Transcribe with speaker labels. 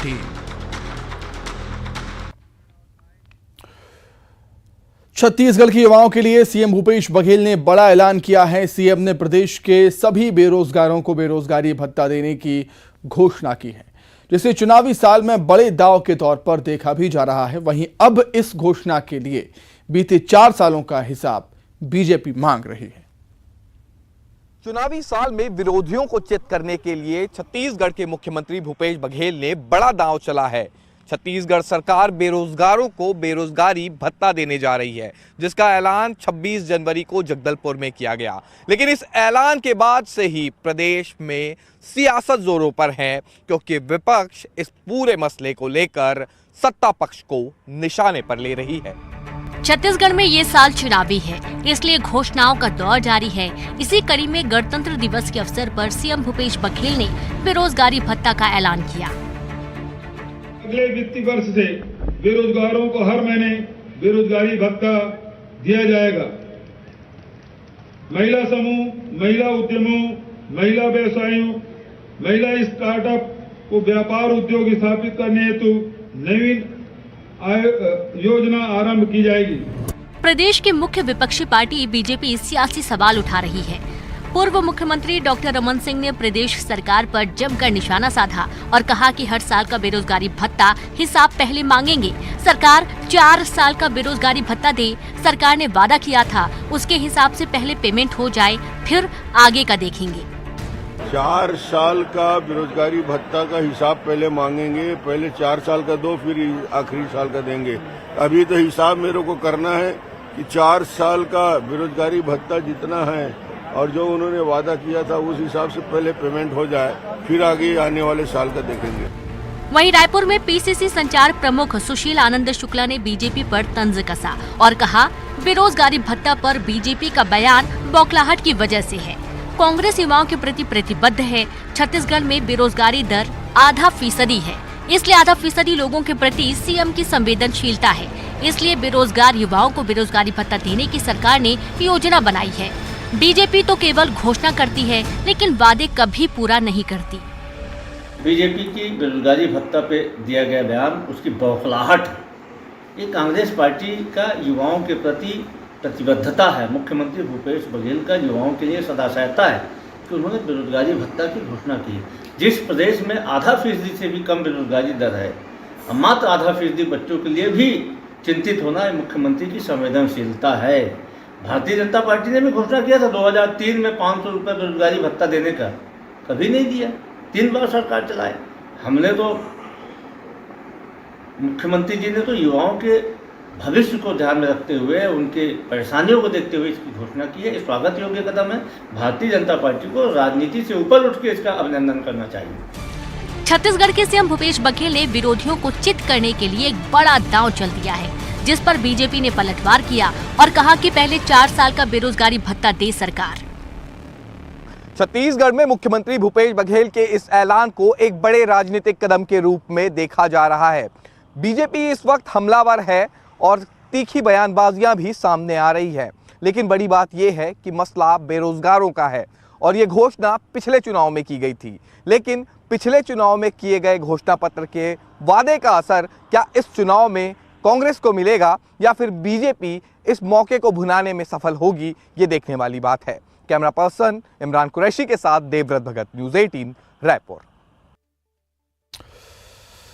Speaker 1: थी।
Speaker 2: छत्तीसगढ़ के युवाओं के लिए सीएम भूपेश बघेल ने बड़ा ऐलान किया है। सीएम ने प्रदेश के सभी बेरोजगारों को बेरोजगारी भत्ता देने की घोषणा की है, जिसे चुनावी साल में बड़े दांव के तौर पर देखा भी जा रहा है। वहीं अब इस घोषणा के लिए बीते 4 सालों का हिसाब बीजेपी मांग रही है।
Speaker 3: चुनावी साल में विरोधियों को चित करने के लिए छत्तीसगढ़ के मुख्यमंत्री भूपेश बघेल ने बड़ा दांव चला है। छत्तीसगढ़ सरकार बेरोजगारों को बेरोजगारी भत्ता देने जा रही है, जिसका ऐलान 26 जनवरी को जगदलपुर में किया गया। लेकिन इस ऐलान के बाद से ही प्रदेश में सियासत जोरों पर है, क्योंकि विपक्ष इस पूरे मसले को लेकर सत्ता पक्ष को निशाने पर ले रही है।
Speaker 4: छत्तीसगढ़ में ये साल चुनावी है, इसलिए घोषणाओं का दौर जारी है। इसी कड़ी में गणतंत्र दिवस के अवसर पर सीएम भूपेश बघेल ने बेरोजगारी भत्ता का ऐलान किया।
Speaker 5: अगले वित्तीय वर्ष से बेरोजगारों को हर महीने बेरोजगारी भत्ता दिया जाएगा। महिला समूह, महिला उद्यमों, महिला व्यवसायियों, महिला स्टार्टअप को व्यापार उद्योग स्थापित करने हेतु नवीन योजना आरंभ की जाएगी।
Speaker 4: प्रदेश की मुख्य विपक्षी पार्टी बीजेपी सियासी सवाल उठा रही है। पूर्व मुख्यमंत्री डॉक्टर रमन सिंह ने प्रदेश सरकार पर जमकर निशाना साधा और कहा कि हर साल का बेरोजगारी भत्ता हिसाब पहले मांगेंगे। सरकार 4 साल का बेरोजगारी भत्ता दे। सरकार ने वादा किया था, उसके हिसाब से पहले पेमेंट हो जाए, फिर आगे का देखेंगे।
Speaker 6: 4 साल का बेरोजगारी भत्ता का हिसाब पहले मांगेंगे। पहले 4 साल का दो, फिर आखिरी साल का देंगे। अभी तो हिसाब मेरे को करना है कि 4 साल का बेरोजगारी भत्ता जितना है और जो उन्होंने वादा किया था उस हिसाब से पहले पेमेंट हो जाए, फिर आगे आने वाले साल का देखेंगे।
Speaker 4: वहीं रायपुर में पीसीसी संचार प्रमुख सुशील आनंद शुक्ला ने बीजेपी पर तंज कसा और कहा, बेरोजगारी भत्ता पर बीजेपी का बयान बौखलाहट की वजह से है। कांग्रेस युवाओं के प्रति प्रतिबद्ध है। छत्तीसगढ़ में बेरोजगारी दर 0.5% है, इसलिए 0.5% लोगों के प्रति सीएम की संवेदनशीलता है। इसलिए बेरोजगार युवाओं को बेरोजगारी भत्ता देने की सरकार ने योजना बनाई है। बीजेपी तो केवल घोषणा करती है, लेकिन वादे कभी पूरा नहीं करती।
Speaker 7: बीजेपी की बेरोजगारी भत्ता पे दिया गया बयान, उसकी बौखलाहट, ये कांग्रेस पार्टी का युवाओं के प्रति प्रतिबद्धता है। मुख्यमंत्री भूपेश बघेल का युवाओं के लिए सदा सहता है कि उन्होंने बेरोजगारी भत्ता की घोषणा की। जिस प्रदेश में 0.5% से भी कम बेरोजगारी दर है, मात्र 0.5% बच्चों के लिए भी चिंतित होना मुख्यमंत्री की संवेदनशीलता है। भारतीय जनता पार्टी ने भी घोषणा किया था 2003 में 500 रुपये बेरोजगारी भत्ता देने का, कभी नहीं दिया। 3 बार सरकार चलाए। हमने तो, मुख्यमंत्री जी ने तो युवाओं के भविष्य को ध्यान में रखते हुए, उनके परेशानियों को देखते हुए इसकी घोषणा की है। स्वागत योग्य कदम है। भारतीय जनता पार्टी को राजनीति से ऊपर उठ के इसका अभिनंदन करना चाहिए।
Speaker 4: छत्तीसगढ़ के सीएम भूपेश बघेल ने विरोधियों को चित करने के लिए एक बड़ा दांव चल दिया है, जिस पर बीजेपी ने पलटवार किया और कहा कि पहले 4 साल का बेरोजगारी भत्ता दे सरकार।
Speaker 3: छत्तीसगढ़ में मुख्यमंत्री भूपेश बघेल के इस ऐलान को एक बड़े राजनीतिक कदम के रूप में देखा जा रहा है। बीजेपी इस वक्त हमलावर है और तीखी बयानबाजियां भी सामने आ रही है। लेकिन बड़ी बात यह है कि मसला बेरोजगारों का है और ये घोषणा पिछले चुनाव में की गई थी। लेकिन पिछले चुनाव में किए गए घोषणा पत्र के वादे का असर क्या इस चुनाव में कांग्रेस को मिलेगा या फिर बीजेपी इस मौके को भुनाने में सफल होगी, ये देखने वाली बात है। कैमरा पर्सन इमरान कुरैशी के साथ देवव्रत भगत, न्यूज़ 18 रायपुर।